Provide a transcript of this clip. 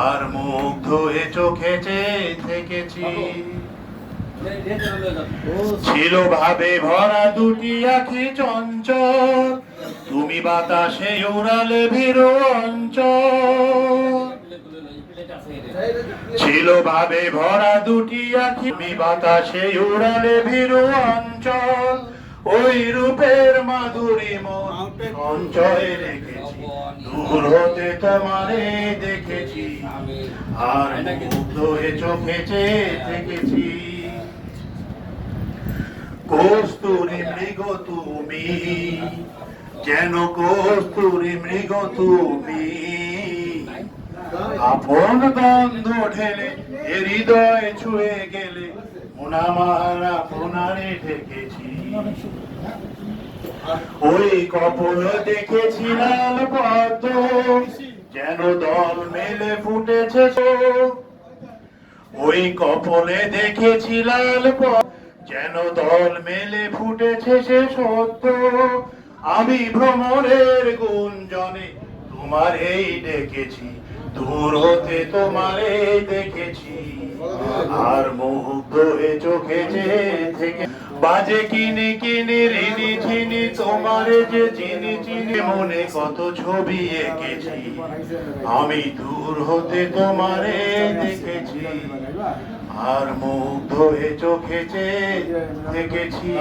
আর মুগ্ধ হয়ে চোখে চেয়ে থেকেছি। ছিল ভাবে ভরা দুটি আঁখি চঞ্চল, তুমি বাতাসে উড়ালে ভীরু অঞ্চল। ছিল ভাবে ভরা দুটি আঁখি, তুমি বাতাসে উড়ালে ভীরু অঞ্চল। ওই রূপের মাধুরী মন সঞ্চয় রেখেছি, দূর হতে তোমারে দেখেছি। আর মুগ্ধ হয়ে চোখে চেয়ে থেকেছি। কস্তুরী মৃগ তুমি, যেন কস্তুরী মৃগ তুমি, আপন গন্ধ ঢেলে এ হৃদয় ছুঁয়ে গেলে মন আমার আপনারে ঢেকেছি। ওই কপল দেখেছি লাল পদ্ম, যেন দল মেলে ফুটেছে। ওই কপলে দেখেছি লাল পদ্ম, যেন দল মেলে ফুটেছে সে সত্য। আমি ভ্রমরের গুঞ্জনে তোমারেই ডেকেছি, দূর হতে তোমারেই দেখেছি। আর মুগ্ধ হয়ে চোখে চেয়ে থেকে বাজে কিনি কিনি ঋণি চিনি, তোমারে যে চিনি চিনি মনে কত ছবি এঁকেছি। আমি দূর হতে তোমারে দেখেছি, আর মুগ্ধ হয়ে চোখে চেয়ে দেখেছি।